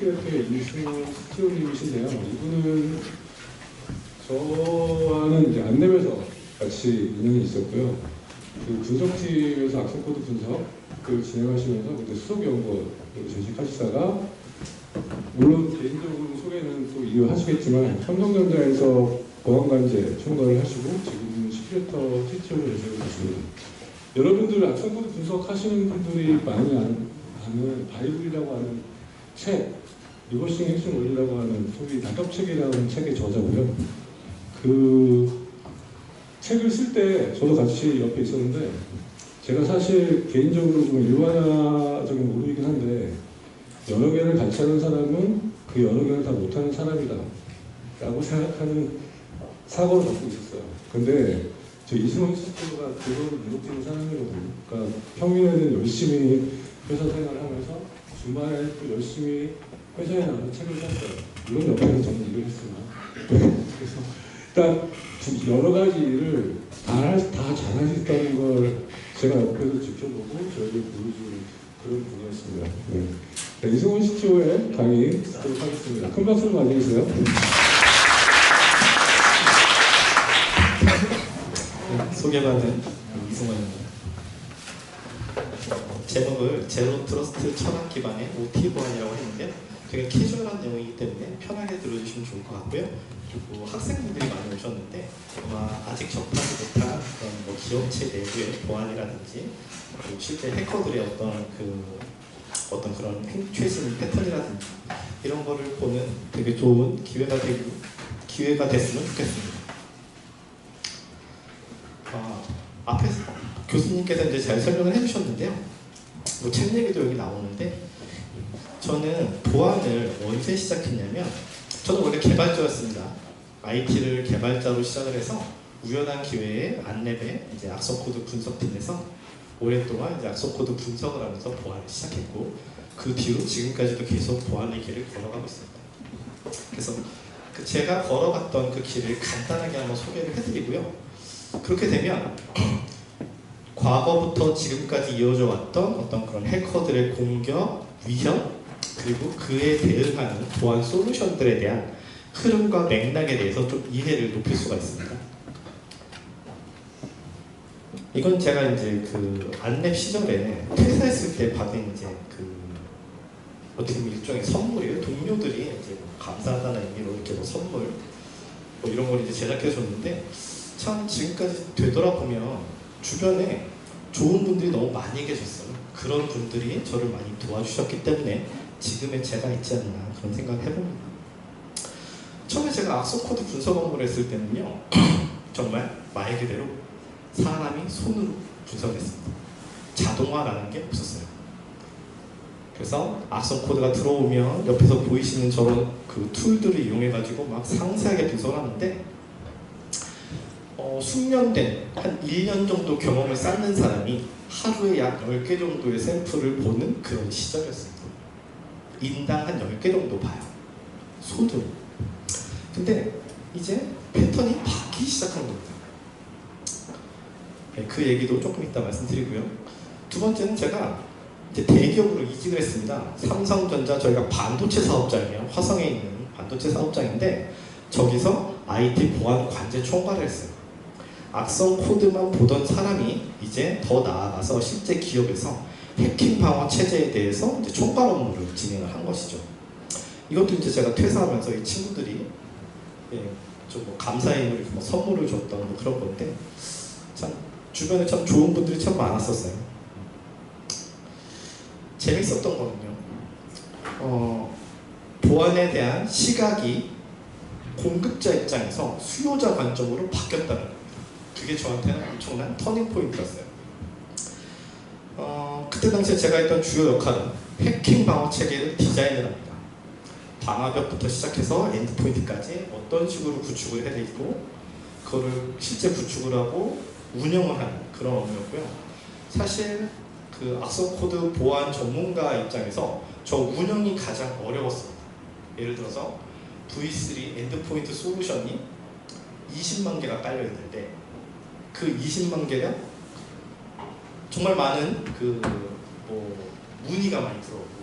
시큐리티의 이승훈 CTO님이신데요. 이분은 저와는 이제 안랩에서 같이 인연이 있었고요. 그 분석팀에서 악성코드 분석 그 진행하시면서 그때 수석연구원으로 재직하시다가 물론 개인적으로 소개는 또 이해하시겠지만 삼성전자에서 보안관제 총괄을 하시고 지금은 시큐리터 CTO로 계시고 있습니다. 여러분들 악성코드 분석하시는 분들이 많이 아는 바이블이라고 하는 책, 리버싱 핵심 원리라고 하는 소위 다급책이라는 책의 저자고요. 그 책을 쓸 때 저도 같이 옆에 있었는데 제가 사실 개인적으로 좀 일반화적인 오류이긴 한데 여러 개를 같이 하는 사람은 그 여러 개를 다 못하는 사람이다 라고 생각하는 사고를 갖고 있었어요. 근데 저 이승훈 CTO가 그걸 무너뜨리는 사람이거든요. 그러니까 평일에는 열심히 회사 생활하면서 주말에 또 열심히 회사에 나가서 책을 샀어요. 물론 옆에서 저는 일을 했으나 그래서 일단 여러 가지 일을 다 잘할 수 있다는 걸 제가 옆에서 지켜보고 저에게 보여준 그런 분이었습니다. 네. 네, 이승훈 CTO의 강의 듣도록 하겠습니다. 큰 박수를 맞이해주세요. 소개받은 이승원입니다. 제목을 제로 트러스트 철학 기반의 OT 보안이라고 했는데 되게 캐주얼한 내용이기 때문에 편하게 들어주시면 좋을 것 같고요. 그리고 학생분들이 많이 오셨는데 아마 아직 접하지 못한 그런 뭐 기업체 내부의 보안이라든지 그리고 실제 해커들의 어떤 그런 최신 패턴이라든지 이런 거를 보는 되게 좋은 기회가 됐으면 좋겠습니다. 앞에서 교수님께서 이제 잘 설명을 해주셨는데요. 뭐 책 얘기도 여기 나오는데 저는 보안을 언제 시작했냐면 저는 원래 개발자였습니다. IT를 개발자로 시작을 해서 우연한 기회에 안랩에 이제 악성코드 분석팀에서 오랫동안 이제 악성코드 분석을 하면서 보안을 시작했고 그 뒤로 지금까지도 계속 보안의 길을 걸어가고 있습니다. 그래서 제가 걸어갔던 그 길을 간단하게 한번 소개를 해드리고요. 그렇게 되면 과거부터 지금까지 이어져 왔던 어떤 그런 해커들의 공격, 위협, 그리고 그에 대응하는 보안 솔루션들에 대한 흐름과 맥락에 대해서 좀 이해를 높일 수가 있습니다. 이건 제가 이제 그 안랩 시절에 퇴사했을 때 받은 이제 어떻게 보면 일종의 선물이에요. 동료들이 이제 감사하다는 의미로 이렇게 뭐 선물 이런 걸 이제 제작해 줬는데 참 지금까지 되돌아보면 주변에 좋은 분들이 너무 많이 계셨어요. 그런 분들이 저를 많이 도와주셨기 때문에 지금의 제가 있지 않나 그런 생각을 해봅니다. 처음에 제가 악성코드 분석 업무를 했을 때는요. 정말 말 그대로 사람이 손으로 분석했습니다. 자동화라는 게 없었어요. 그래서 악성코드가 들어오면 옆에서 보이시는 저런 그 툴들을 이용해가지고 막 상세하게 분석을 하는데 숙련된 한 1년 정도 경험을 쌓는 사람이 하루에 약 10개 정도의 샘플을 보는 그런 시절이었습니다. 인당 한 10개 정도 봐요. 손으로. 근데 이제 패턴이 바뀌기 시작한 겁니다. 네, 그 얘기도 조금 이따 말씀드리고요. 두 번째는 제가 이제 대기업으로 이직을 했습니다. 삼성전자 저희가 반도체 사업장이에요. 화성에 있는 반도체 사업장인데 저기서 IT 보안 관제 총괄을 했어요. 악성 코드만 보던 사람이 이제 더 나아가서 실제 기업에서 해킹 방어 체제에 대해서 이제 총괄 업무를 진행을 한 것이죠. 이것도 이제 제가 퇴사하면서 이 친구들이 좀 뭐 감사의 의미로 뭐 선물을 줬던 뭐 그런 건데 참 주변에 참 좋은 분들이 참 많았었어요. 재밌었던 거는요. 보안에 대한 시각이 공급자 입장에서 수요자 관점으로 바뀌었다는 겁니다. 그게 저한테는 엄청난 터닝 포인트였어요. 그때 당시에 제가 했던 주요 역할은 해킹 방어 체계를 디자인을 합니다. 방화벽부터 시작해서 엔드포인트까지 어떤 식으로 구축을 해야 되고 그거를 실제 구축을 하고 운영을 하는 그런 업무였고요. 사실 그 악성코드 보안 전문가 입장에서 저 운영이 가장 어려웠습니다. 예를 들어서 V3 엔드포인트 솔루션이 20만 개가 깔려 있는데 그 20만 개가 정말 많은 문의가 많이 들어오고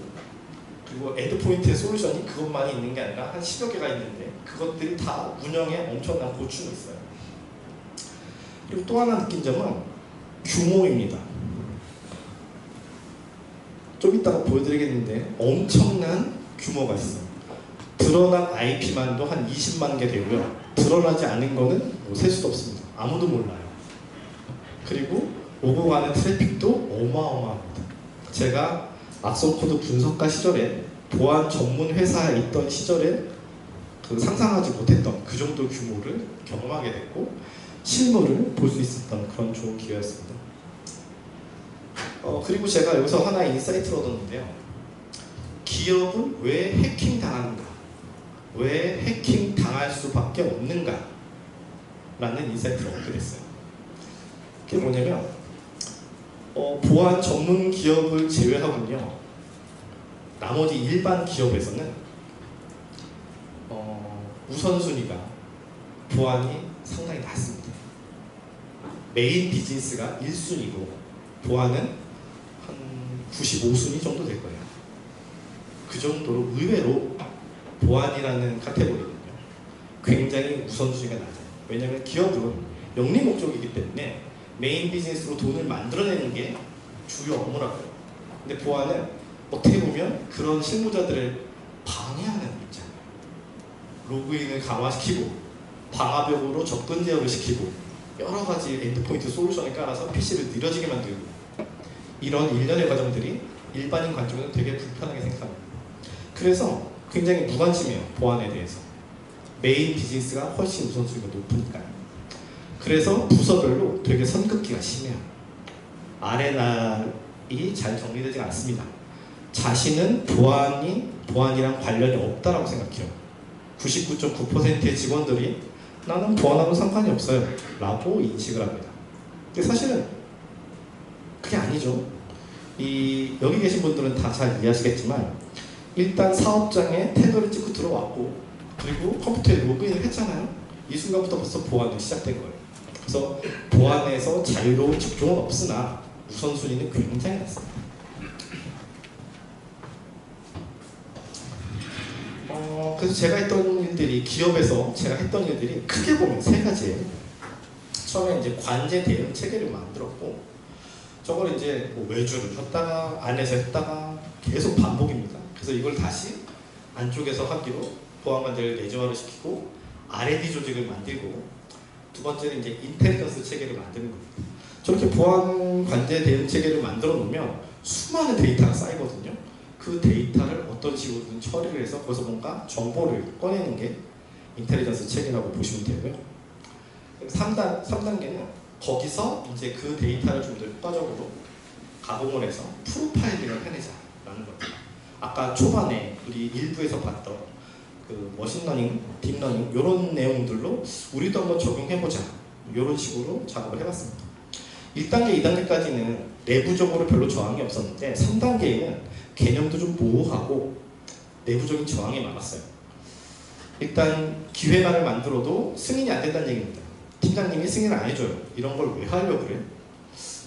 그리고 엔드포인트의 솔루션이 그것만이 있는 게 아니라 한 10여 개가 있는데 그것들이 다 운영에 엄청난 고충이 있어요. 그리고 또 하나 느낀 점은 규모입니다. 좀 이따가 보여드리겠는데 엄청난 규모가 있어요. 드러난 IP만도 한 20만 개 되고요. 드러나지 않은 거는 뭐 셀 수도 없습니다. 아무도 몰라요. 그리고 오고 가는 트래픽도 어마어마합니다. 제가 악성코드 분석가 시절에 보안 전문 회사에 있던 시절에 그 상상하지 못했던 그 정도 규모를 경험하게 됐고 실물을 볼 수 있었던 그런 좋은 기회였습니다. 그리고 제가 여기서 하나의 인사이트를 얻었는데요. 기업은 왜 해킹 당하는가? 왜 해킹 당할 수밖에 없는가? 라는 인사이트를 얻게 됐어요. 그게 뭐냐면 보안 전문 기업을 제외하고요. 나머지 일반 기업에서는 우선순위가 보안이 상당히 낮습니다. 메인 비즈니스가 1순위고 보안은 한 95순위 정도 될 거예요. 그 정도로 의외로 보안이라는 카테고리는요. 굉장히 우선순위가 낮아요. 왜냐하면 기업은 영리 목적이기 때문에 메인 비즈니스로 돈을 만들어내는 게 주요 업무라고요. 근데 보안은 어떻게 보면 그런 실무자들을 방해하는 입장이에요. 로그인을 강화시키고 방화벽으로 접근 제어를 시키고 여러 가지 엔드포인트 솔루션을 깔아서 PC를 느려지게 만들고 이런 일련의 과정들이 일반인 관점에서 되게 불편하게 생각합니다. 그래서 굉장히 무관심해요. 보안에 대해서. 메인 비즈니스가 훨씬 우선순위가 높으니까요. 그래서 부서별로 되게 선긋기가 심해요. 아레나이 잘 정리되지 않습니다. 자신은 보안이랑 관련이 없다라고 생각해요. 99.9%의 직원들이 나는 보안하고 상관이 없어요 라고 인식을 합니다. 근데 사실은 그게 아니죠. 여기 계신 분들은 다 잘 이해하시겠지만 일단 사업장에 태그를 찍고 들어왔고 그리고 컴퓨터에 로그인을 했잖아요. 이 순간부터 벌써 보안이 시작된 거예요. 그래서 보안에서 자유로운 직종은 없으나 우선순위는 굉장히 낮습니다. 그래서 제가 했던 일들이 기업에서 제가 했던 일들이 크게 보면 세 가지예요. 처음에 이제 관제 대응 체계를 만들었고 저걸 이제 뭐 외주를 했다가 안에서 했다가 계속 반복입니다. 그래서 이걸 다시 안쪽에서 하기로 보안 관제를 내재화를 시키고 R&D 조직을 만들고 두 번째는 이제 인텔리전스 체계를 만드는 겁니다. 저렇게 보안 관제 대응 체계를 만들어 놓으면 수많은 데이터가 쌓이거든요. 그 데이터를 어떤 식으로든 처리를 해서 거기서 뭔가 정보를 꺼내는 게 인텔리전스 체계라고 보시면 되고요. 3단계는 거기서 이제 그 데이터를 좀 더 효과적으로 가공을 해서 프로파일링을 해내자라는 겁니다. 아까 초반에 우리 일부에서 봤던 그 머신러닝, 딥러닝 이런 내용들로 우리도 한번 적용해보자 이런 식으로 작업을 해봤습니다. 1단계, 2단계까지는 내부적으로 별로 저항이 없었는데 3단계에는 개념도 좀 모호하고 내부적인 저항이 많았어요. 일단 기획안을 만들어도 승인이 안 된다는 얘기입니다. 팀장님이 승인을 안 해줘요. 이런 걸 왜 하려고 그래?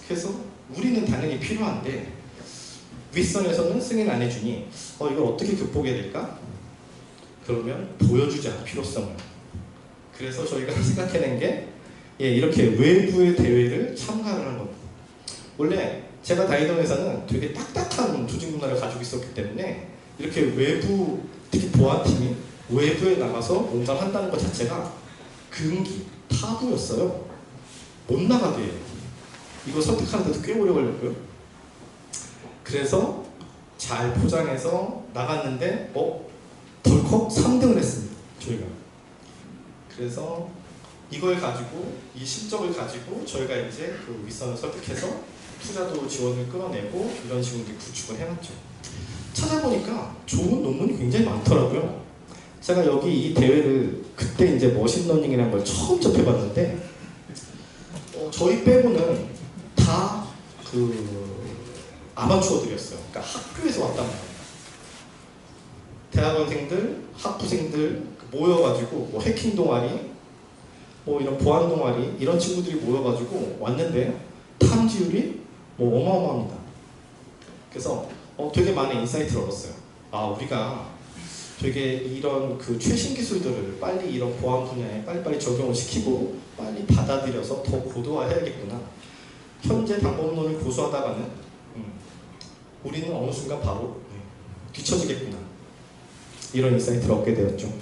그래서 우리는 당연히 필요한데 윗선에서는 승인 안 해주니 이걸 어떻게 극복해야 될까? 그러면 보여주자, 필요성을. 그래서 저희가 생각해낸 게 이렇게 외부의 대회를 참가를 한 겁니다. 원래 제가 다니던 회사는 되게 딱딱한 조직 문화를 가지고 있었기 때문에 이렇게 외부, 특히 보안팀이 외부에 나가서 뭔가 한다는 것 자체가 금기, 타부였어요. 못 나가게 해요. 이거 설득하는데도 꽤 오래 걸렸고요. 그래서 잘 포장해서 나갔는데 덜컥 3등을 했습니다. 저희가. 그래서 이걸 가지고 이 실적을 가지고 저희가 이제 그 윗선을 설득해서 투자도 지원을 끌어내고 이런 식으로 이제 구축을 해놨죠. 찾아보니까 좋은 논문이 굉장히 많더라고요. 제가 여기 이 대회를 그때 이제 머신러닝이라는 걸 처음 접해봤는데 저희 빼고는 다 그 아마추어들이었어요. 그러니까 학교에서 왔단 말이에요. 대학원생들, 학부생들 모여가지고 뭐 해킹 동아리, 뭐 이런 보안 동아리 이런 친구들이 모여가지고 왔는데 탐지율이 뭐 어마어마합니다. 그래서 되게 많은 인사이트를 얻었어요. 우리가 되게 이런 그 최신 기술들을 빨리 이런 보안 분야에 빨리빨리 적용을 시키고 빨리 받아들여서 더 고도화해야겠구나. 현재 방법론을 고수하다가는 우리는 어느 순간 바로 뒤처지겠구나. 이런 인사이트를 얻게 되었죠.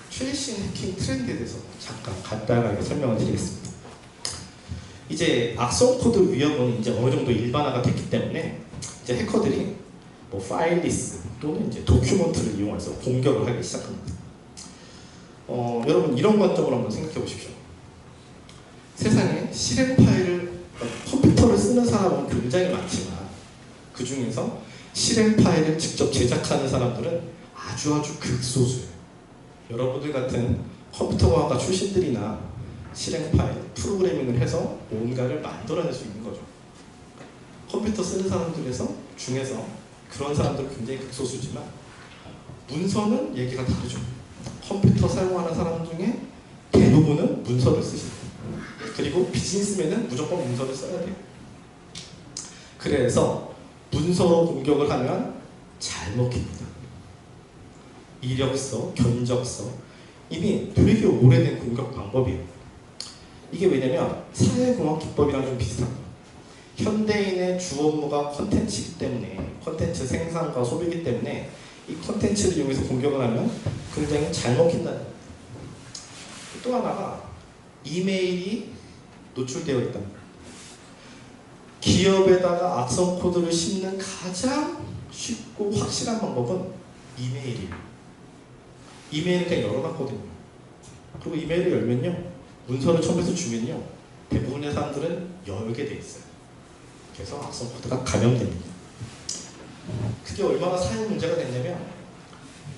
최신 해킹 트렌드에 대해서 잠깐 간단하게 설명을 드리겠습니다. 이제 악성 코드 위협은 이제 어느 정도 일반화가 됐기 때문에 이제 해커들이 뭐 파일리스 또는 이제 도큐먼트를 이용해서 공격을 하기 시작합니다. 여러분 이런 관점으로 한번 생각해 보십시오. 세상에 실행 파일을 컴퓨터를 쓰는 사람은 굉장히 많지만 그 중에서 실행 파일을 직접 제작하는 사람들은 아주 극소수예요. 여러분들 같은 컴퓨터공학과 출신들이나 실행 파일, 프로그래밍을 해서 뭔가를 만들어낼 수 있는 거죠. 컴퓨터 쓰는 사람들 중에서 그런 사람들은 굉장히 극소수지만 문서는 얘기가 다르죠. 컴퓨터 사용하는 사람 중에 대부분은 문서를 쓰십니다. 그리고 비즈니스맨은 무조건 문서를 써야 돼요. 그래서 문서로 공격을 하면 잘 먹힙니다. 이력서, 견적서 이미 되게 오래된 공격 방법이에요. 이게 왜냐면 사회공학 기법이랑 좀 비슷한 거예요. 현대인의 주 업무가 콘텐츠이기 때문에 콘텐츠 생산과 소비이기 때문에 이 콘텐츠를 이용해서 공격을 하면 굉장히 잘 먹힌다는 거예요. 또 하나가 이메일이 노출되어 있다. 기업에다가 악성 코드를 심는 가장 쉽고 확실한 방법은 이메일이에요. 이메일은 그냥 열어놨거든요. 그리고 이메일을 열면요, 문서를 첨부해서 주면요, 대부분의 사람들은 열게 돼 있어요. 그래서 악성 코드가 감염됩니다. 그게 얼마나 사회 문제가 됐냐면,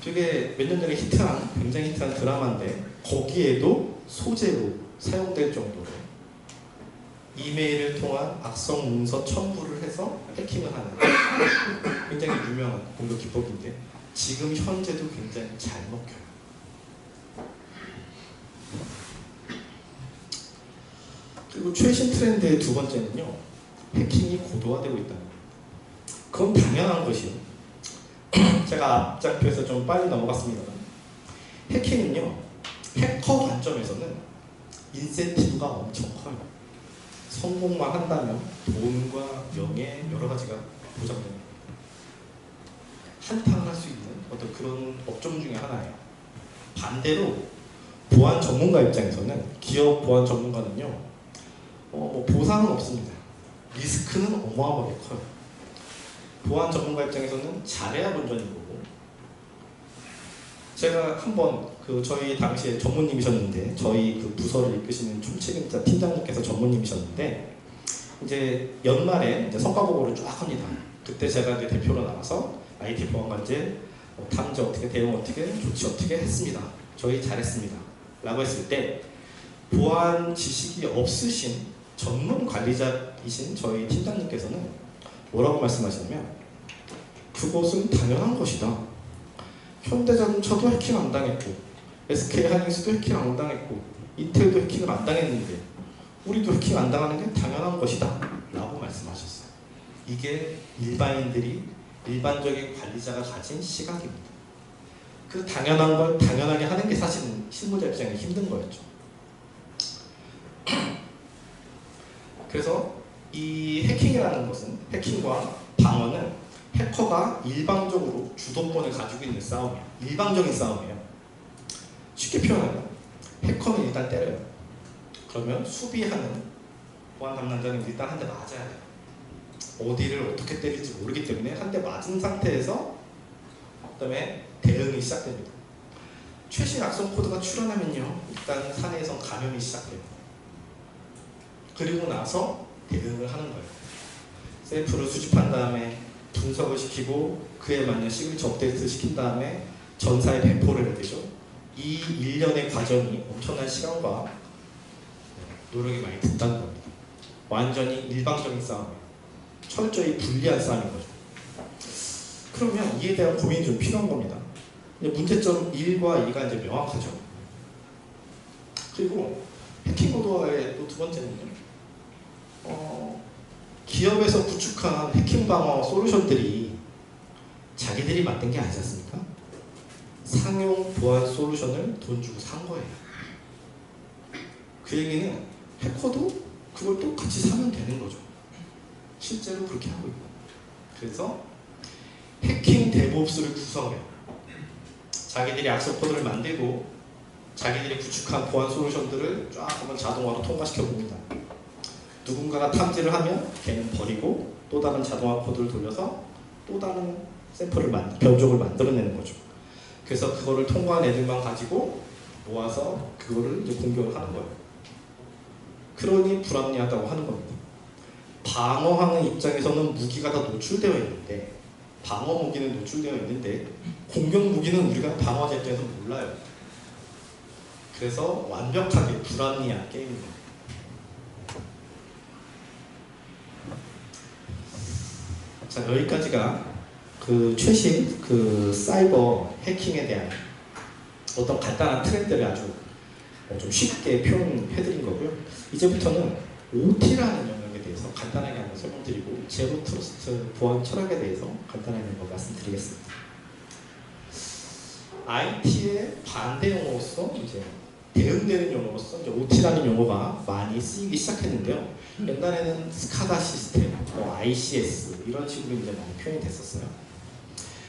되게 몇 년 전에 굉장히 히트한 드라마인데 거기에도 소재로 사용될 정도로 이메일을 통한 악성 문서 첨부를 해서 해킹을 하는 굉장히 유명한 공격 기법인데 지금 현재도 굉장히 잘 먹혀요. 그리고 최신 트렌드의 두 번째는요, 해킹이 고도화되고 있다는 거예요. 그건 당연한 것이에요. 제가 앞장표에서 좀 빨리 넘어갔습니다만, 해킹은요, 해커 관점에서는 인센티브가 엄청 커요. 성공만 한다면 돈과 명예 여러 가지가 보장됩니다. 한탕을 할 수 있는 어떤 그런 업종 중에 하나예요. 반대로 보안 전문가 입장에서는, 기업 보안 전문가는요, 보상은 없습니다. 리스크는 어마어마하게 커요. 보안 전문가 입장에서는 잘해야 본전인 거고, 제가 한번 저희 당시에 전무님이셨는데, 저희 그 부서를 이끄시는 총책임자 팀장님께서 전무님이셨는데, 이제 연말에 이제 성과 보고를 쫙 합니다. 그때 제가 이제 대표로 나가서 IT 보안 관제 탐지 어떻게, 대응 어떻게, 조치 어떻게 했습니다. 저희 잘했습니다. 라고 했을 때 보안 지식이 없으신 전문 관리자이신 저희 팀장님께서는 뭐라고 말씀하시냐면, 그것은 당연한 것이다. 현대자동차도 해킹 안 당했고, SK 하이닉스도 해킹 안 당했고, 인텔도 해킹을 안 당했는데 우리도 해킹 안 당하는 게 당연한 것이다 라고 말씀하셨어요. 이게 일반적인 관리자가 가진 시각입니다. 그 당연한 걸 당연하게 하는 게 사실은 실무자 입장에 힘든 거였죠. 그래서 이 해킹이라는 것은, 해킹과 방어는 해커가 일방적으로 주도권을 가지고 있는 싸움이에요. 일방적인 싸움이에요. 쉽게 표현하면 해커는 일단 때려요. 그러면 수비하는 보안 담당자는 일단 한 대 맞아야 돼요. 어디를 어떻게 때릴지 모르기 때문에 한 대 맞은 상태에서 그다음에 대응이 시작됩니다. 최신 악성 코드가 출현하면요, 일단 사내에서 감염이 시작돼요. 그리고 나서 대응을 하는 거예요. 셀프를 수집한 다음에 분석을 시키고 그에 맞는 시그니처 업데이트 시킨 다음에 전사에 배포를 해야 되죠. 이 일련의 과정이 엄청난 시간과 노력이 많이 든다는 겁니다. 완전히 일방적인 싸움이에요. 철저히 불리한 싸움인 거죠. 그러면 이에 대한 고민이 좀 필요한 겁니다. 문제점 1과 2가 이제 명확하죠. 그리고 해킹 고도화의 또 두 번째는요, 기업에서 구축한 해킹 방어 솔루션들이 자기들이 만든 게 아니지 않습니까? 상용 보안 솔루션을 돈 주고 산 거예요. 그 얘기는 해커도 그걸 똑같이 사면 되는 거죠. 실제로 그렇게 하고 있고. 그래서 해킹 데브옵스를 구성해요. 자기들이 악성 코드를 만들고 자기들이 구축한 보안 솔루션들을 쫙 한번 자동화로 통과시켜 봅니다. 누군가가 탐지를 하면 걔는 버리고 또 다른 자동화 코드를 돌려서 또 다른 샘플을 변종을 만들어내는 거죠. 그래서 그거를 통과한 애들만 가지고 모아서 그거를 이제 공격을 하는 거예요. 그러니 불합리하다고 하는 겁니다. 방어하는 입장에서는 무기가 다 노출되어 있는데, 방어 무기는 노출되어 있는데 공격 무기는 우리가 방어자 입장에서 몰라요. 그래서 완벽하게 불합리한 게임입니다. 자, 여기까지가 그 최신 그 사이버 해킹에 대한 어떤 간단한 트렌드를 아주 좀 쉽게 표현해드린 거고요. 이제부터는 OT라는 영역에 대해서 간단하게 한번 설명드리고 제로 트러스트 보안 철학에 대해서 간단하게 한번 말씀드리겠습니다. IT의 반대 용어로서 이제 대응되는 용어로서 이제 OT라는 용어가 많이 쓰이기 시작했는데요. 옛날에는 스카다 시스템, ICS 이런 식으로 이제 많이 표현이 됐었어요.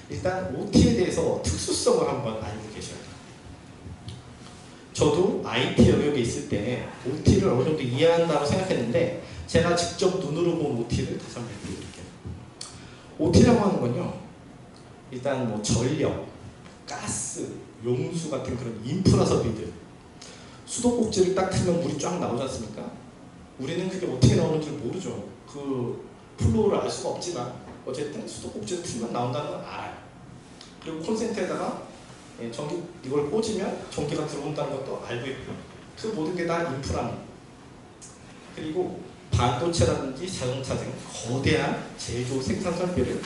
일단 OT에 대해서 특수성을 한번 알고 계셔야 돼요. 저도 IT 영역에 있을 때 OT를 어느 정도 이해한다고 생각했는데 제가 직접 눈으로 본 OT를 다시 한번 보여드릴게요. OT라고 하는 건요, 일단 뭐 전력, 가스, 용수 같은 그런 인프라 설비들, 수도꼭지를 딱 틀면 물이 쫙 나오지 않습니까? 우리는 그게 어떻게 나오는지 모르죠. 그 플로우를 알 수가 없지만 어쨌든 수도꼭지를 틀면 나온다는 건 알아요. 그리고 콘센트에다가 전기 이걸 꽂으면 전기가 들어온다는 것도 알고 있고요. 그 모든 게 다 인프라입니다. 그리고 반도체라든지 자동차 등 거대한 제조 생산 설비를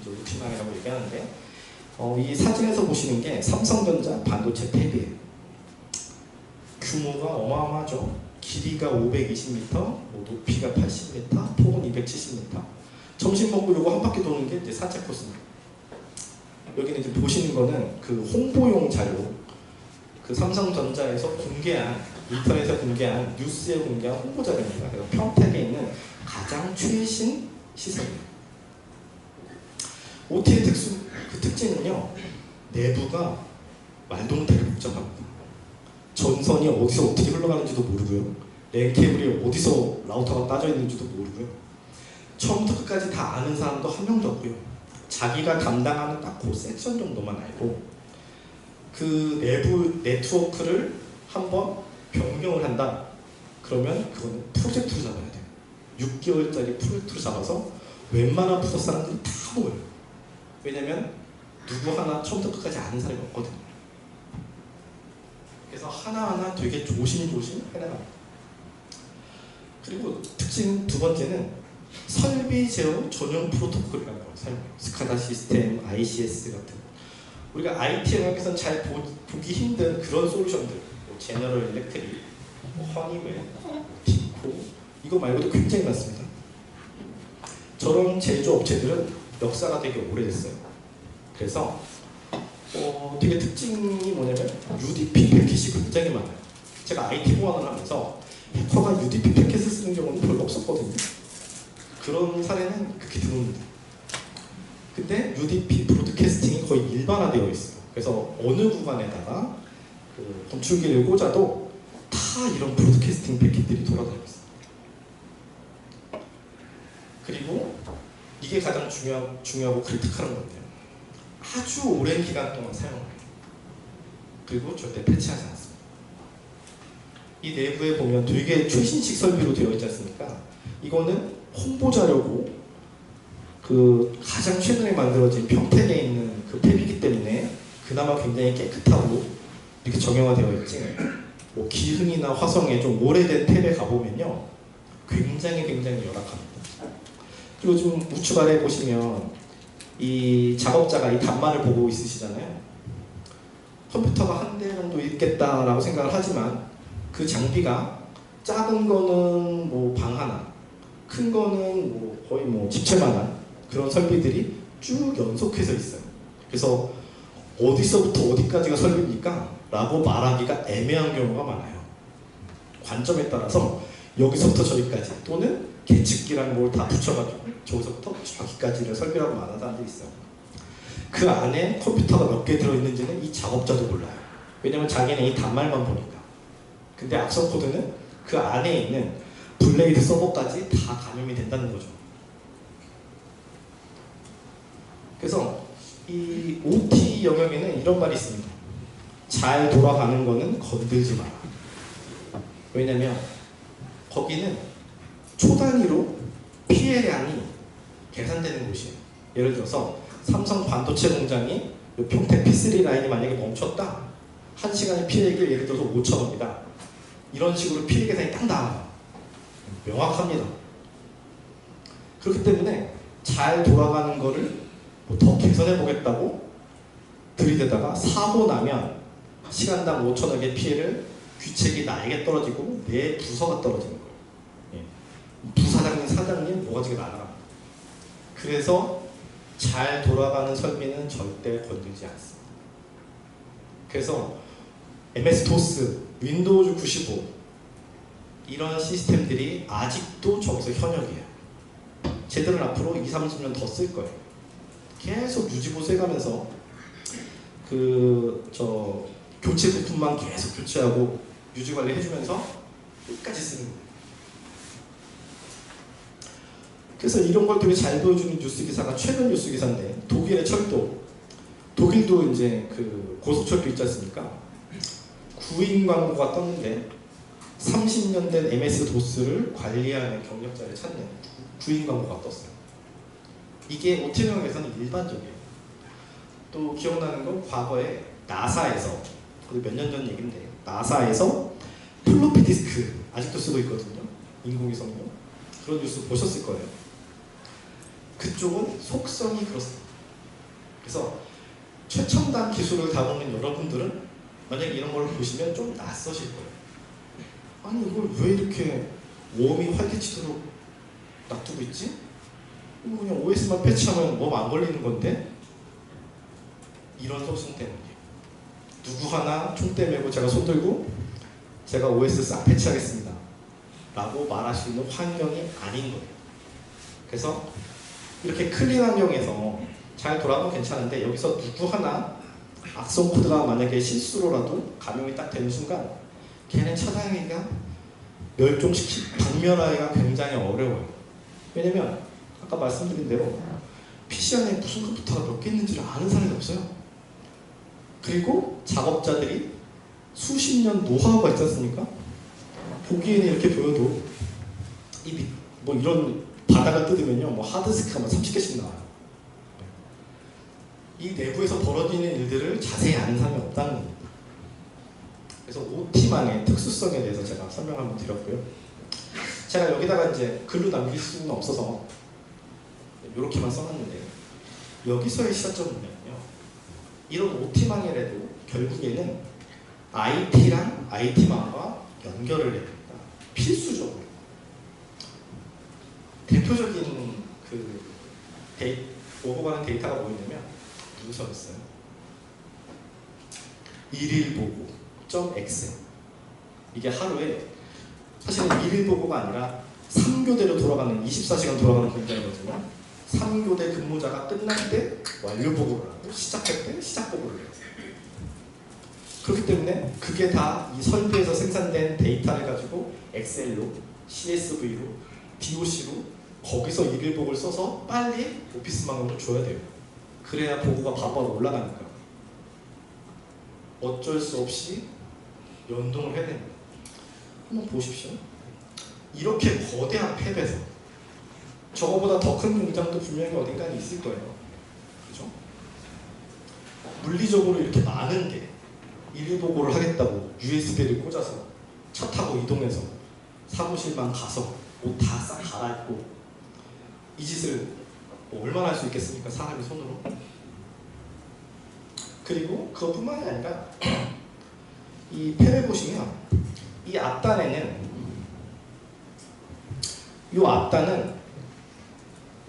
이제 OT망이라고 얘기하는데, 이 사진에서 보시는 게 삼성전자 반도체 팹이에요. 규모가 어마어마하죠. 길이가 520m, 높이가 80m, 폭은 270m. 점심 먹고 요거 한 바퀴 도는 게 이제 산책 코스입니다. 여기는 이제 보시는 거는 그 홍보용 자료, 그 삼성전자에서 공개한, 인터넷에 공개한, 뉴스에 공개한 홍보 자료입니다. 그래서 평택에 있는 가장 최신 시설입니다. OT의 특징은요, 내부가 말도 못하게 복잡합니다. 전선이 어디서 어떻게 흘러가는지도 모르고요, 랜 케이블이 어디서 라우터가 따져 있는지도 모르고요, 처음부터 끝까지 다 아는 사람도 한 명도 없고요, 자기가 담당하는 딱 그 섹션 정도만 알고 그 내부 네트워크를 한번 변경을 한다 그러면 그거는 프로젝트로 잡아야 돼요. 6개월짜리 프로젝트로 잡아서 웬만한 부서 사람들이 다 모여요. 왜냐면 누구 하나 처음부터 끝까지 아는 사람이 없거든요. 그래서 하나하나 되게 조심조심 해나갑니다. 그리고 특징 두 번째는 설비 제어 전용 프로토콜이라는 걸 사용해요. 스카다 시스템, ICS 같은 우리가 IT 영역에서는 잘 보기 힘든 그런 솔루션들, 뭐 제너럴 일렉트릭, 허니웰, 디코 이거 말고도 굉장히 많습니다. 저런 제조업체들은 역사가 되게 오래됐어요. 그래서 되게 특징이 뭐냐면 UDP 패킷이 굉장히 많아요. 제가 IT 보안을 하면서 해커가 UDP 패킷을 쓰는 경우는 별로 없었거든요. 그런 사례는 극히 드뭅니다. 근데 UDP 브로드캐스팅이 거의 일반화되어 있어요. 그래서 어느 구간에다가 그 검출기를 꽂아도 다 이런 브로드캐스팅 패킷들이 돌아다니고 있어요. 그리고 이게 가장 중요하고 크리티컬한 건데요, 아주 오랜 기간 동안 사용합니다. 그리고 절대 패치하지 않습니다. 이 내부에 보면 되게 최신식 설비로 되어 있지 않습니까? 이거는 홍보 자료고 그 가장 최근에 만들어진 평택에 있는 그 팹이기 때문에 그나마 굉장히 깨끗하고 이렇게 정형화되어 있지, 뭐 기흥이나 화성에 좀 오래된 팹에 가보면요 굉장히 열악합니다. 그리고 좀 우측 아래 보시면 이 작업자가 이 단말을 보고 있으시잖아요. 컴퓨터가 한 대 정도 있겠다라고 생각을 하지만 그 장비가 작은 거는 뭐 방 하나, 큰 거는 뭐 거의 뭐 집채만한 그런 설비들이 쭉 연속해서 있어요. 그래서 어디서부터 어디까지가 설비입니까? 라고 말하기가 애매한 경우가 많아요. 관점에 따라서 여기서부터 저기까지 또는 계측기라는 걸 다 붙여가지고 저기서부터 저기까지를 설비라고 말하는 사람들이 있어요. 그 안에 컴퓨터가 몇 개 들어있는지는 이 작업자도 몰라요. 왜냐면 자기는 이 단말만 보니까. 근데 악성 코드는 그 안에 있는 블레이드 서버까지 다 감염이 된다는 거죠. 그래서 이 OT 영역에는 이런 말이 있습니다. 잘 돌아가는 거는 건들지 마라. 왜냐면 거기는 초단위로 피해량이 계산되는 곳이에요. 예를 들어서 삼성 반도체 공장이 평택 P3 라인이 만약에 멈췄다. 1시간의 피해액이 예를 들어서 5,000원이다. 이런 식으로 피해 계산이 딱 나와요. 명확합니다. 그렇기 때문에 잘 돌아가는 거를 더 개선해 보겠다고 들이대다가 사고 나면 시간당 5,000원의 피해를 귀책이 나에게 떨어지고 내 부서가 떨어지는 거예요. 부사장님, 사장님, 모가지가 날아갑니다. 그래서 잘 돌아가는 설비는 절대 건들지 않습니다. 그래서 MS-DOS, 윈도우즈 95 이런 시스템들이 아직도 저기서 현역이에요. 쟤들은 앞으로 20, 30년 더 쓸 거예요. 계속 유지보수해가면서 교체 부품만 계속 교체하고 유지관리 해주면서 끝까지 쓰는 거예요. 그래서 이런 걸 되게 잘 보여주는 뉴스 기사가 최근 뉴스 기사인데 독일의 철도, 독일도 이제 그 고속철도 있지 않습니까? 구인 광고가 떴는데 30년 된 MS-DOS를 관리하는 경력자를 찾는 구인 광고가 떴어요. 이게 OT 영역에서는 일반적이에요. 또 기억나는 건 과거에 나사에서, 몇 년 전 얘기인데 나사에서 플로피 디스크 아직도 쓰고 있거든요. 인공위성용. 그런 뉴스 보셨을 거예요. 그쪽은 속성이 그렇습니다. 그래서 최첨단 기술을 다루는 여러분들은 만약에 이런 걸 보시면 좀 낯서실 거예요. 아니 이걸 왜 이렇게 웜이 활개치도록 놔두고 있지? 이거 그냥 OS만 패치하면 웜 안 걸리는 건데? 이런 속성 때문이에요. 누구 하나 총대 메고 제가 손들고 제가 OS 싹 패치하겠습니다 라고 말할 수 있는 환경이 아닌 거예요. 그래서 이렇게 클린 환경에서 잘 돌아가면 괜찮은데 여기서 누구 하나 악성 코드가 만약에 실수로라도 감염이 딱 되는 순간 걔는 차단하기가 박멸하기가 굉장히 어려워요. 왜냐면 아까 말씀드린 대로 PC 안에 무슨 컴퓨터가 몇 개 있는지를 아는 사람이 없어요. 그리고 작업자들이 수십 년 노하우가 있지 않습니까? 보기에는 이렇게 보여도 뭐 이런 바닥을 뜯으면요, 뭐 하드디스크가 30개씩 나와요. 이 내부에서 벌어지는 일들을 자세히 아는 사람이 없다는 겁니다. 그래서 OT망의 특수성에 대해서 제가 설명 한번 드렸고요. 제가 여기다가 이제 글로 남길 수는 없어서 이렇게만 써놨는데 여기서의 시사점은 뭐냐면요. 이런 OT망이라도 결국에는 IT랑 IT망과 연결을 해야 됩니다. 필수적으로. 대표적인 오고 가는 데이터가 뭐였냐면 문서였어요. 일일보고.exe 이게 하루에 사실은 일일보고가 아니라 3교대로 돌아가는 24시간 돌아가는 공장이거든요. 3교대 근무자가 끝날 때 완료보고를 하고 시작할 때 시작보고를 해요. 그렇기 때문에 그게 다 이 설비에서 생산된 데이터를 가지고 엑셀로, CSV로, DOC로 거기서 일일보고를 써서 빨리 오피스망으로 줘야 돼요. 그래야 보고가 바로바로 올라가니까. 어쩔 수 없이 연동을 해야 됩니다. 한번 보십시오. 이렇게 거대한 팹에서 저거보다 더 큰 공장도 분명히 어딘가에 있을 거예요. 그죠? 물리적으로 이렇게 많은 게 일일보고를 하겠다고 USB를 꽂아서 차 타고 이동해서 사무실만 가서 옷 다 싹 갈아입고 이 짓을 뭐 얼마나 할 수 있겠습니까? 사람이 손으로. 그리고 그것뿐만이 아니라 이 펜을 보시면 이 앞단에는 이 앞단은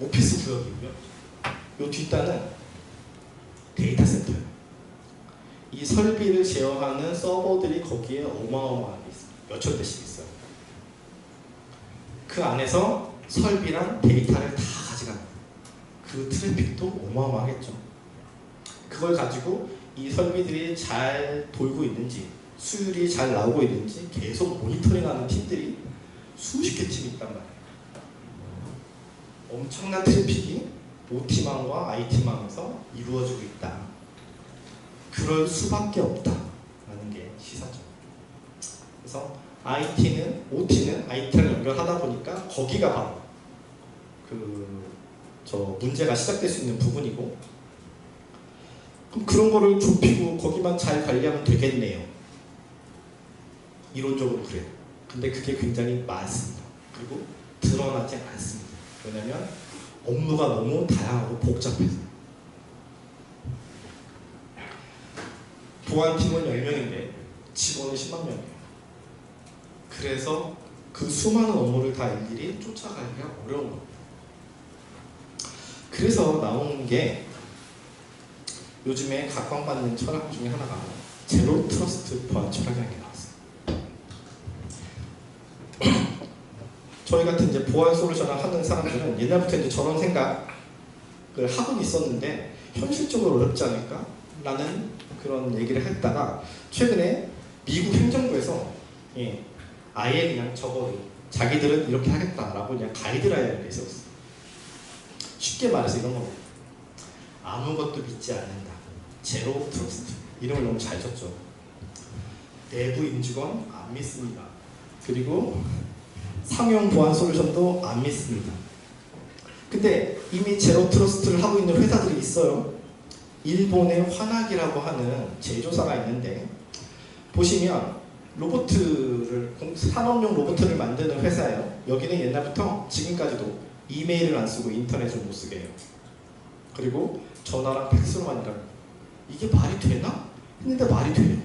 오피스 구역이고요. 이 뒷단은 데이터 센터예요. 이 설비를 제어하는 서버들이 거기에 어마어마하게 있어요. 몇천 대씩 있어요. 그 안에서 설비랑 데이터를 다 가져가는 거예요. 그 트래픽도 어마어마하겠죠. 그걸 가지고 이 설비들이 잘 돌고 있는지, 수율이 잘 나오고 있는지 계속 모니터링하는 팀들이 수십 개 팀이 있단 말이에요. 엄청난 트래픽이 OT망과 IT망에서 이루어지고 있다. 그럴 수밖에 없다라는 게 시사점. 그래서 OT는 IT를 연결하다 보니까 거기가 바로 문제가 시작될 수 있는 부분이고, 그럼 그런 거를 좁히고 거기만 잘 관리하면 되겠네요. 이론적으로 그래요. 근데 그게 굉장히 많습니다. 그리고 드러나지 않습니다. 왜냐하면 업무가 너무 다양하고 복잡해서. 보안팀은 10명인데 직원은 10만 명이에요. 그래서 그 수많은 업무를 다 일일이 쫓아가기가 어려운 겁니다. 그래서 나오는 게 요즘에 각광받는 철학 중에 하나가 제로 트러스트 보안 철학이라는 게 나왔어요. 저희 같은 이제 보안 솔루션을 하는 사람들은 옛날부터 이제 저런 생각을 하고 있었는데 현실적으로 어렵지 않을까? 라는 그런 얘기를 했다가 최근에 미국 행정부에서 아예 그냥 적어도 자기들은 이렇게 하겠다라고 그냥 가이드라인을 세웠어요. 쉽게 말해서 이런 겁니다. 아무것도 믿지 않는다. 제로 트러스트. 이름을 너무 잘 줬죠. 내부 임직원 안 믿습니다. 그리고 상용 보안 솔루션도 안 믿습니다. 근데 이미 제로 트러스트를 하고 있는 회사들이 있어요. 일본의 화나기라고 하는 제조사가 있는데 보시면 산업용 로봇을 만드는 회사예요. 여기는 옛날부터 지금까지도 이메일을 안 쓰고 인터넷을 못 쓰게 해요. 그리고 전화랑 팩스로만 일합니다. 이게 말이 되나? 했는데 말이 돼요.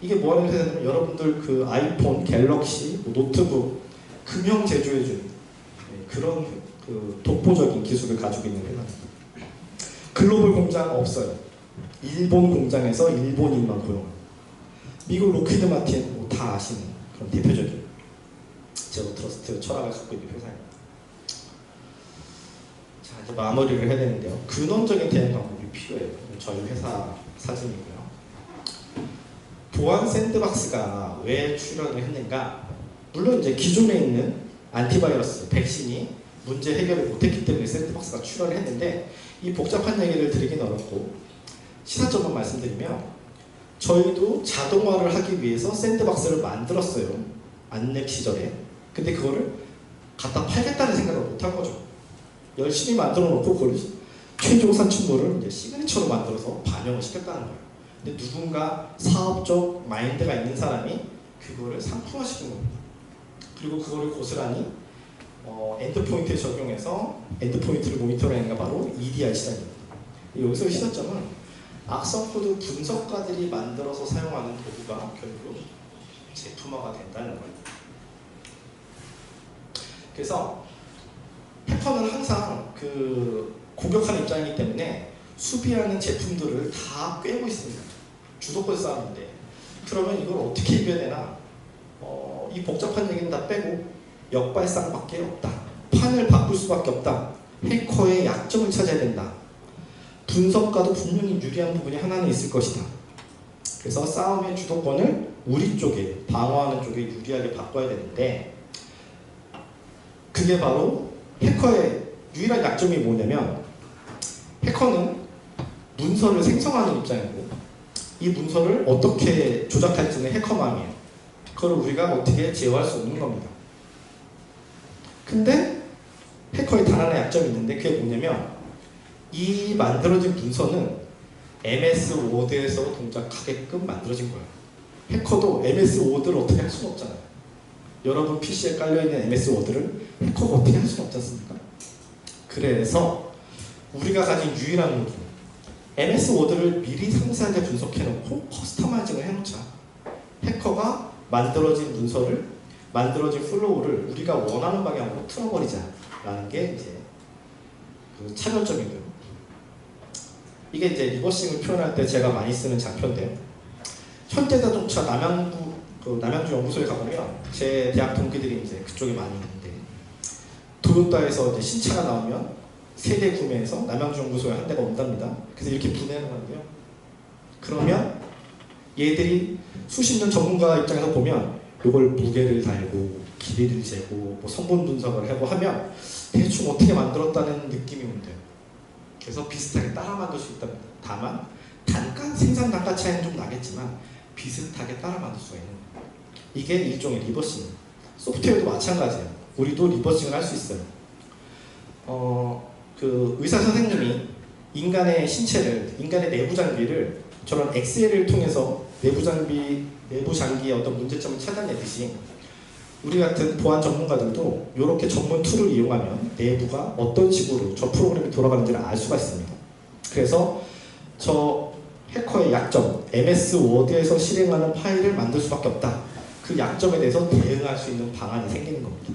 이게 뭐 하는 회사냐면 여러분들 그 아이폰, 갤럭시, 노트북 금형 제조해주는 그런 독보적인 기술을 가지고 있는 회사입니다. 글로벌 공장 없어요. 일본 공장에서 일본인만 고용합니다. 미국 로키드 마틴 다 아시는 그런 대표적인 제로 트러스트 철학을 갖고 있는 회사입니다. 자, 이제 마무리를 해야 되는데요. 근원적인 대응 방법이 필요해요. 저희 회사 사진이고요. 보안 샌드박스가 왜 출연을 했는가? 물론 이제 기존에 있는 안티바이러스, 백신이 문제 해결을 못했기 때문에 샌드박스가 출연을 했는데 이 복잡한 얘기를 드리긴 어렵고 시사점만 말씀드리면 저희도 자동화를 하기 위해서 샌드박스를 만들었어요. 안랩 시절에. 근데 그거를 갖다 팔겠다는 생각을 못한 거죠. 열심히 만들어 놓고 그걸 최종 산출물을 이제 시그니처로 만들어서 반영을 시켰다는 거예요. 근데 누군가 사업적 마인드가 있는 사람이 그거를 상품화시킨 겁니다. 그리고 그거를 고스란히 엔드포인트에 적용해서 엔드포인트를 모니터링하는 게 바로 EDR 시장입니다. 여기서 시사점은 악성 코드 분석가들이 만들어서 사용하는 도구가 결국 제품화가 된다는 거예요. 그래서 해커는 항상 공격하는 입장이기 때문에 수비하는 제품들을 다 꿰고 있습니다. 주도권 싸움인데 그러면 이걸 어떻게 이겨야 되나? 이 복잡한 얘기는 다 빼고 역발상밖에 없다. 판을 바꿀 수밖에 없다. 해커의 약점을 찾아야 된다. 분석가도 분명히 유리한 부분이 하나는 있을 것이다. 그래서 싸움의 주도권을 우리 쪽에, 방어하는 쪽에 유리하게 바꿔야 되는데 그게 바로 해커의 유일한 약점이 뭐냐면 해커는 문서를 생성하는 입장이고 이 문서를 어떻게 조작할지는 해커맘이에요. 그걸 우리가 어떻게 제어할 수 없는 겁니다. 근데 해커의 단 하나의 약점이 있는데 그게 뭐냐면 이 만들어진 문서는 MS 워드에서 동작하게끔 만들어진 거예요. 해커도 MS 워드를 어떻게 할 수는 없잖아요. 여러분 PC에 깔려있는 MS 워드를 해커가 어떻게 할 수는 없지 않습니까? 그래서 우리가 가진 유일한 무기 MS 워드를 미리 상세하게 분석해놓고 커스터마이징을 해놓자. 해커가 만들어진 문서를 만들어진 플로우를 우리가 원하는 방향으로 틀어버리자라는 게 이제 그 차별점이고요. 이게 이제 리버싱을 표현할 때 제가 많이 쓰는 장표인데요. 현대자동차 남양주 연구소에 가보면 제 대학 동기들이 이제 그쪽에 많이 있는데 도요타에서 이제 신차가 나오면 세대 구매해서 남양주 연구소에 한 대가 온답니다. 그래서 이렇게 분해하는 건데요. 그러면 얘들이 수십 년 전문가 입장에서 보면 이걸 무게를 달고 길이를 재고 뭐 성분 분석을 하고 하면 대충 어떻게 만들었다는 느낌이 온대요. 그래서 비슷하게 따라 만들 수 있답니다. 다만 생산 단가 차이는 좀 나겠지만 비슷하게 따라 만들 수가 있는 거예요. 이게 일종의 리버싱. 소프트웨어도 마찬가지예요. 우리도 리버싱을 할 수 있어요. 그 의사 선생님이 인간의 신체를, 인간의 내부 장비를 저런 엑셀을 통해서 내부 장비의 어떤 문제점을 찾아내듯이 우리 같은 보안 전문가들도 이렇게 전문 툴을 이용하면 내부가 어떤 식으로 저 프로그램이 돌아가는지를 알 수가 있습니다. 그래서 저 해커의 약점, MS 워드에서 실행하는 파일을 만들 수밖에 없다. 그 약점에 대해서 대응할 수 있는 방안이 생기는 겁니다.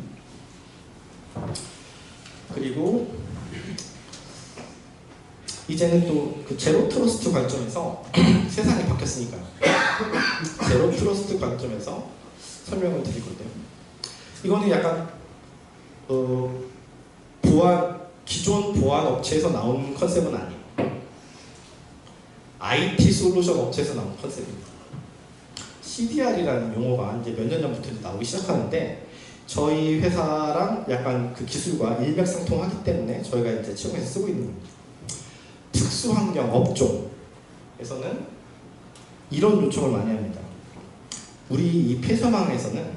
그리고 이제는 또 그 제로 트러스트 관점에서 세상이 바뀌었으니까요. 제로 트러스트 관점에서 설명을 드릴 건데요. 이거는 약간 기존 보안 업체에서 나온 컨셉은 아니에요. IT 솔루션 업체에서 나온 컨셉입니다. CDR이라는 용어가 이제 몇 년 전부터 나오기 시작하는데 저희 회사랑 약간 그 기술과 일맥상통하기 때문에 저희가 이제 채용해서 쓰고 있는 겁니다. 특수환경 업종에서는 이런 요청을 많이 합니다. 우리 이 폐쇄망까지는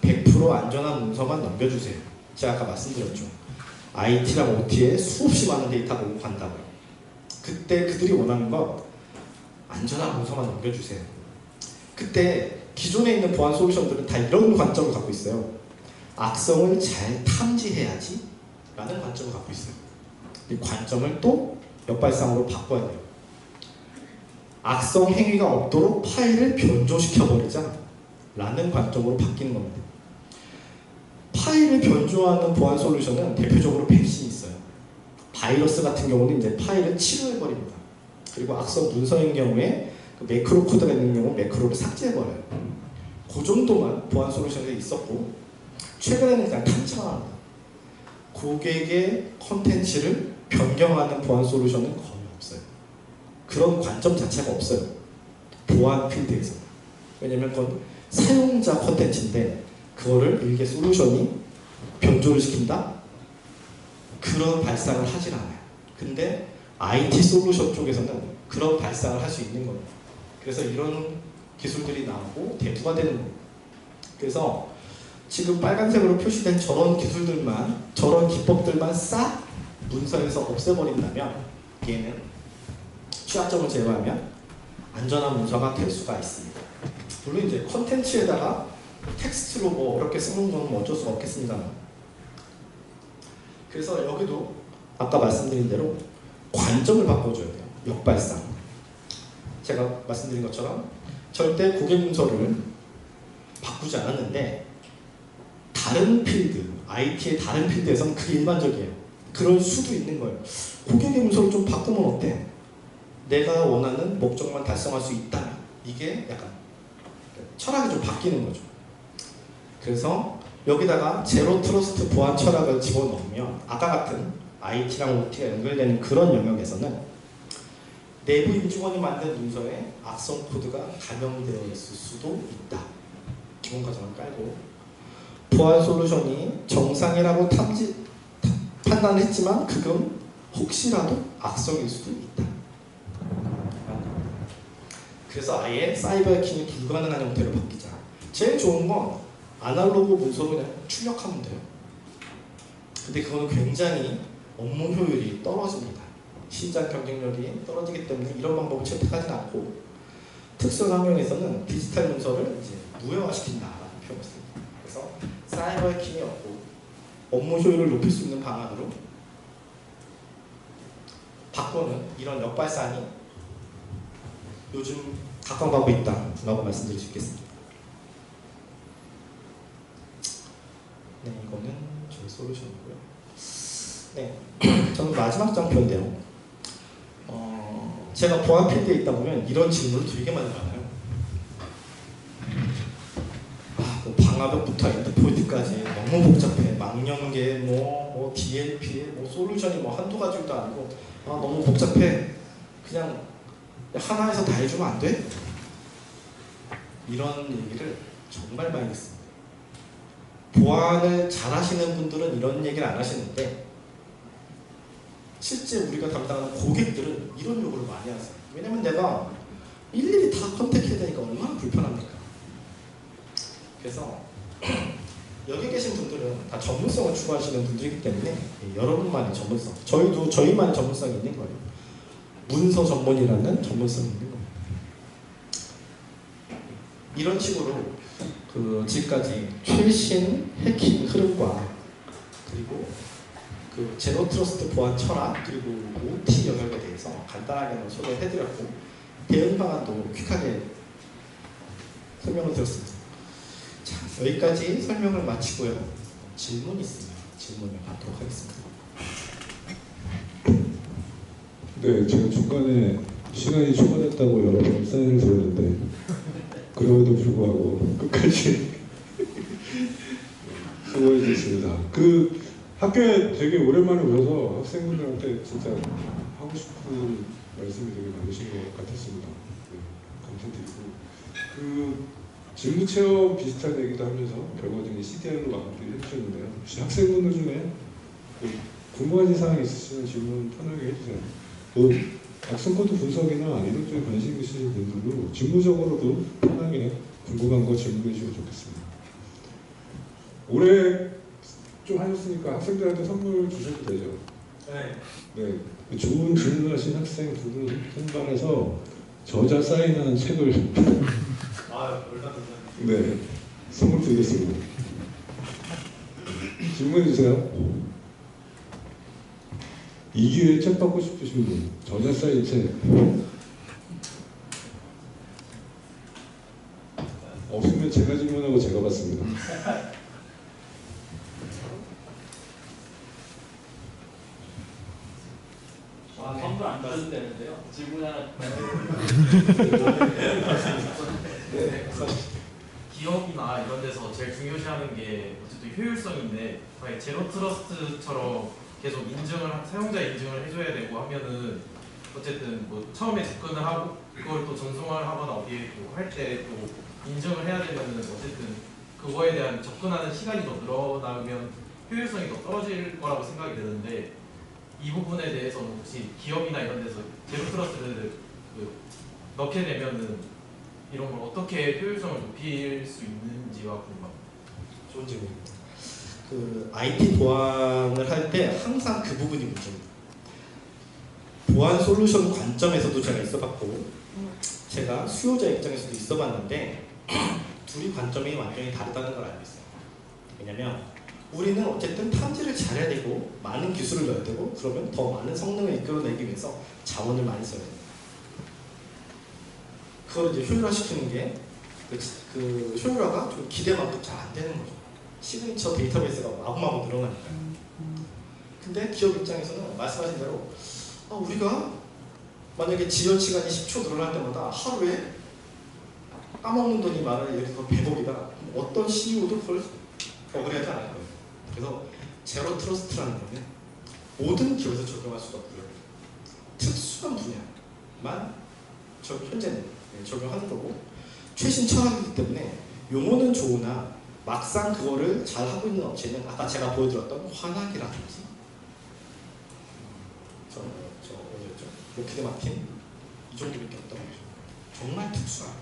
100% 안전한 문서만 넘겨주세요. 제가 아까 말씀드렸죠. IT랑 OT에 수없이 많은 데이터가 오고 간다고요. 그때 그들이 원하는 건 안전한 문서만 넘겨주세요. 그때 기존에 있는 보안 솔루션들은 다 이런 관점을 갖고 있어요. 악성을 잘 탐지해야지 라는 관점을 갖고 있어요. 이 관점을 또 역발상으로 바꿔야 돼요. 악성 행위가 없도록 파일을 변조시켜버리자 라는 관점으로 바뀌는 겁니다. 파일을 변조하는 보안 솔루션은 대표적으로 백신이 있어요. 바이러스 같은 경우는 이제 파일을 치료해버립니다. 그리고 악성 문서인 경우에 그 매크로 코드가 있는 경우 매크로를 삭제해버려요. 그 정도만 보안 솔루션에 있었고 최근에는 그냥 탐지만 합니다. 고객의 컨텐츠를 변경하는 보안 솔루션은 거의 없어요. 그런 관점 자체가 없어요. 보안 필드에서. 왜냐면 그건 사용자 컨텐츠인데 그거를 일개 솔루션이 변조를 시킨다? 그런 발상을 하질 않아요. 근데 IT 솔루션 쪽에서는 그런 발상을 할 수 있는 겁니다. 그래서 이런 기술들이 나오고 대두가 되는 겁니다. 그래서 지금 빨간색으로 표시된 저런 기술들만, 저런 기법들만 싹 문서에서 없애버린다면 얘는 취약점을 제거하면 안전한 문서가 될 수가 있습니다. 물론 이제 컨텐츠에다가 텍스트로 뭐 어렵게 쓰는 건 뭐 어쩔 수가 없겠습니다만. 그래서 여기도 아까 말씀드린 대로 관점을 바꿔줘야 돼요. 역발상. 제가 말씀드린 것처럼 절대 고객 문서를 바꾸지 않았는데 다른 필드, IT의 다른 필드에서는 그게 일반적이에요. 그럴 수도 있는 거예요. 고객의 문서를 좀 바꾸면 어때? 내가 원하는 목적만 달성할 수 있다면 이게 약간 철학이 좀 바뀌는 거죠. 그래서 여기다가 제로 트러스트 보안 철학을 집어넣으면 아까 같은 IT랑 OT가 연결되는 그런 영역에서는 내부 임직원이 만든 문서에 악성 코드가 감염되어 있을 수도 있다. 기본 과정을 깔고 보안 솔루션이 정상이라고 판단을 했지만 그건 혹시라도 악성일 수도 있다. 그래서 아예 사이버 해킹이 불가능한 형태로 바뀌자. 제일 좋은 건 아날로그 문서로 그냥 출력하면 돼요. 근데 그거는 굉장히 업무 효율이 떨어집니다. 시장 경쟁력이 떨어지기 때문에 이런 방법을 채택하지는 않고 특수한 환경에서는 디지털 문서를 이제 무효화시킨다라는 표현을 씁니다. 그래서 사이버 해킹이 없고 업무 효율을 높일 수 있는 방안으로 바꾸는 이런 역발상이 요즘 각광받고 있다라고 말씀드릴 수 있겠습니다. 네, 이거는 저희 솔루션이고요. 네, 저는 마지막 장표인데요. 제가 보안 필드에 있다 보면 이런 질문을 되게 많이 받아요. 뭐 방화벽부터 엔드포인트까지 너무 복잡해. 망령계, 뭐 DLP, 뭐 솔루션이 뭐 한두 가지도 아니고 너무 복잡해. 그냥 하나에서 다 해주면 안 돼? 이런 얘기를 정말 많이 듣습니다. 보안을 잘 하시는 분들은 이런 얘기를 안 하시는데 실제 우리가 담당하는 고객들은 이런 요구를 많이 하세요. 왜냐면 내가 일일이 다 컨택해야 되니까 얼마나 불편합니까? 그래서 여기 계신 분들은 다 전문성을 추구하시는 분들이기 때문에 여러분만의 전문성, 저희만의 전문성이 있는 거예요. 문서 전문이라는 전문성이 있는 거예요. 이런 식으로 지금까지 최신 해킹 흐름과 그리고 제로 트러스트 보안 철학 그리고 OT 영역에 대해서 간단하게 소개해드렸고 대응 방안도 퀵하게 설명을 드렸습니다. 자, 여기까지 설명을 마치고요. 질문이 있으면 질문을 받도록 하겠습니다. 네, 제가 중간에 시간이 초과됐다고 여러 번 사인을 드렸는데 그럼에도 불구하고 끝까지 수고해 주셨습니다. 학교에 되게 오랜만에 오셔서 학생분들한테 진짜 하고 싶은 말씀이 되게 많으신 것 같았습니다. 네, 감사드리고 직무체험 비슷한 얘기도 하면서 결과적인 CDR로 마무리를 해주셨는데요. 혹시 학생분들 중에 궁금하신 사항이 있으시면 질문 편하게 해주세요. 악성코드 분석이나 이런 쪽에 관심 있으신 분들도 직무적으로도 편하게 궁금한 거 질문해 주시면 좋겠습니다. 올해 좀 하셨으니까 학생들한테 선물 주셔도 되죠? 네. 좋은 질문하신 학생 두 분 선발해서 저자 사인한 책을 네, 선물 드리겠습니다. 질문해 주세요. 이 기회에 책 받고 싶으신 분, 저자 사인 책. 없으면 제가 질문하고 제가 받습니다. 선물 안 받는다는데요. 질문 하나. 네. 기업이나 이런 데서 제일 중요시하는 게 어쨌든 효율성인데 제로 트러스트처럼 계속 사용자 인증을 해줘야 되고 하면은 어쨌든 뭐 처음에 접근을 하고 그걸 또 전송을 하거나 어디에 할 때 또 인증을 해야 되면은 어쨌든 그거에 대한 접근하는 시간이 더 늘어나면 효율성이 더 떨어질 거라고 생각이 드는데 이 부분에 대해서는 혹시 기업이나 이런 데서 제로 트러스트를 넣게 되면은 이런 걸 어떻게 효율성을 높일 수 있는지가 궁금합니다. 좋은 질문입니다. IT 보안을 할 때 항상 그 부분이 문제입니다. 보안 솔루션 관점에서도 제가 있어봤고 제가 수요자 입장에서도 있어봤는데 둘이 관점이 완전히 다르다는 걸 알고 있어요. 왜냐면 우리는 어쨌든 탐지를 잘해야 되고 많은 기술을 넣어야 되고 그러면 더 많은 성능을 이끌어내기 위해서 자원을 많이 써야 돼요. 그걸 이제 효율화시키는 게 효율화가 좀 기대만큼 잘 안 되는 거죠. 시그니처 데이터베이스가 마구마구 늘어나니까. 근데 기업 입장에서는 말씀하신 대로 우리가 만약에 지연 시간이 10초 늘어날 때마다 하루에 까먹는 돈이 많은 예를 들어 100억이다. 어떤 CEO도 그걸 억울하지 않을 거예요. 그래서 제로 트러스트라는 거는 모든 기업에서 적용할 수가 없고요. 특수한 분야만 현재는 적용하는 거고 최신 철학이기 때문에 용어는 좋으나 막상 그거를 잘 하고 있는 업체는 아까 제가 보여드렸던 환학이라든지 어디였죠? 로키드 마틴 이 정도밖에 없다고 하죠. 정말 특수한.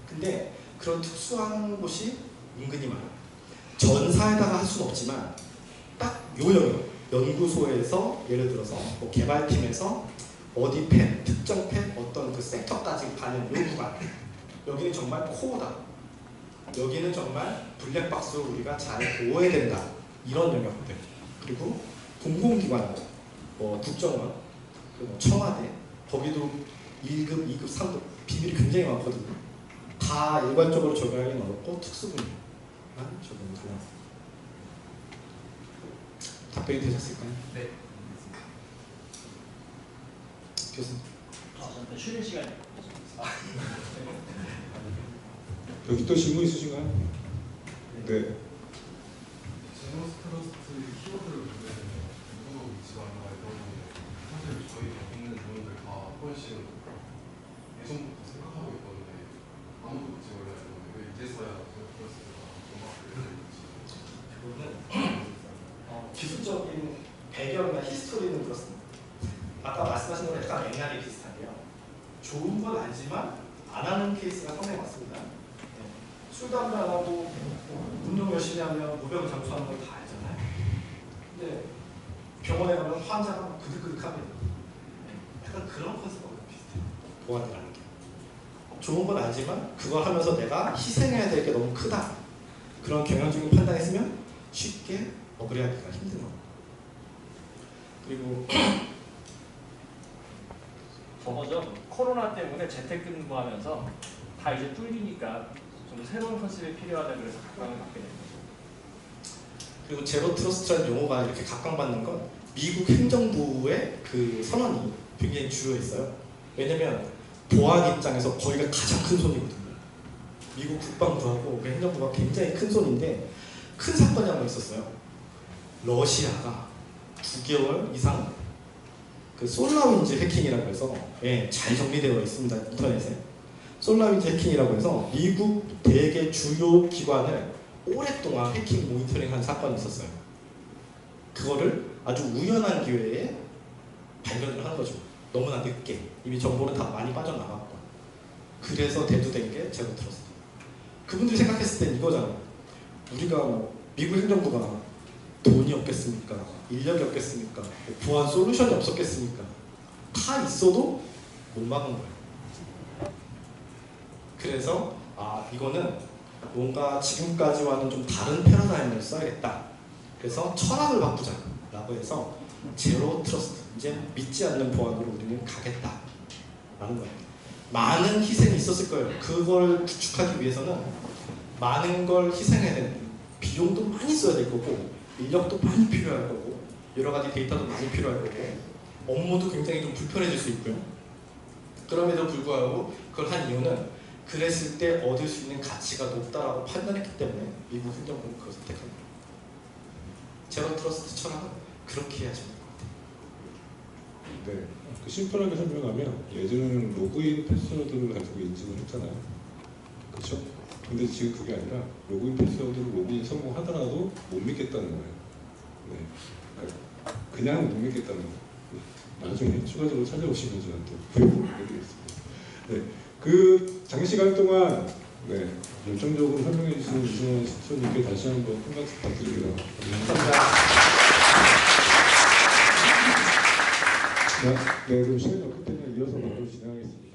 근데 그런 특수한 곳이 은근히 많아요. 전사에다가 할 수는 없지만 딱 요 영역 연구소에서 예를 들어서 뭐 개발팀에서 어디 펜, 특정 펜, 어떤 그 섹터까지 가는 요 구간 여기는 정말 코어다. 여기는 정말 블랙박스로 우리가 잘 보호해야 된다. 이런 영역들. 그리고 공공기관, 국정원, 청와대, 거기도 1급, 2급, 3급 비밀이 굉장히 많거든요. 다 일괄적으로 적용하기는 어렵고 특수 분야만 적용을 하는 답변이 되셨을까요? 네. 교수님. 저한테 쉬는 시간이 여기 또 질문 있으신가요? 네. 제로 트러스트 키워드를 보면 누구도 믿지 말라 이런 게 사실 저희 있는 분들 다 훨씬 예전부터 생각하고 있던데 아무도 믿지 말라 이런 왜 이제서야 제로 트러스트가 음악을 그거는 기술적인 배경이나 히스토리는 그렇습니다. 아까 말씀하신 거랑 약간 맥락이 비슷한데요. 좋은 건 알지만 안 하는 케이스가 상당히 많습니다. 술, 담배 안 하고 운동 열심히 하면 무병 장수하는 걸 다 알잖아요. 근데 병원에 가면 환자가 막 그득그득합니다. 약간 그런 컨셉하고 비슷해요. 보안이라는 게. 좋은 건 알지만 그걸 하면서 내가 희생해야 될 게 너무 크다. 그런 경영적인 판단했으면 쉽게 억울해하기가 힘든 거. 그리고 저거죠. 코로나 때문에 재택근무하면서 다 이제 뚫리니까 좀 새로운 컨셉이 필요하다 그래서 각광을 받게 됩니다. 그리고 제로 트러스트라는 용어가 이렇게 각광받는 건 미국 행정부의 그 선언이 굉장히 주요 있어요. 왜냐면 보안 입장에서 거기가 가장 큰 손이거든요. 미국 국방부하고 그 행정부가 굉장히 큰 손인데 큰 사건이 한 번 있었어요. 러시아가 9개월 이상 그 솔라윈즈 해킹이라고 해서 잘 정리되어 있습니다. 인터넷에. 솔라윈즈 해킹이라고 해서 미국 대개 주요 기관을 오랫동안 해킹 모니터링한 사건이 있었어요. 그거를 아주 우연한 기회에 발견을 한 거죠. 너무나 늦게. 이미 정보는 다 많이 빠져나갔고. 그래서 대두된 게 제로 트러스트. 그분들이 생각했을 땐 이거잖아요. 우리가 뭐 미국 행정부가 돈이 없겠습니까? 인력이 없겠습니까? 보안 솔루션이 없었겠습니까? 다 있어도 못 막은 거예요. 그래서 이거는 뭔가 지금까지와는 좀 다른 패러다임을 써야겠다. 그래서 철학을 바꾸자라고 해서 제로 트러스트, 이제 믿지 않는 보안으로 우리는 가겠다라는 거예요. 많은 희생이 있었을 거예요. 그걸 구축하기 위해서는 많은 걸 희생해야 되는 비용도 많이 써야 될 거고 인력도 많이 필요할 거고 여러 가지 데이터도 많이 필요할 거고 업무도 굉장히 좀 불편해질 수 있고요. 그럼에도 불구하고 그걸 한 이유는 그랬을 때 얻을 수 있는 가치가 높다라고 판단했기 때문에 미국 행정부는 그걸 선택합니다. 제로 트러스트 철학은 그렇게 해야지. 네. 그 심플하게 설명하면 예전에는 로그인 패스워드를 가지고 인증을 했잖아요. 그렇죠? 근데 지금 그게 아니라 로그인 패스워드로 로그인 성공하더라도 못 믿겠다는 거예요. 네. 그냥 못 믿겠다는 거예요. 나중에 추가적으로 찾아오시면 저는 또 보여드리겠습니다. 네. 그 장시간 동안 열정적으로 설명해 주신 이승원 시초님께 다시 한번 큰 박수 부탁드립니다. 감사합니다. 네, 그럼 시간이 없기 때문에 이어서 바로 진행하겠습니다.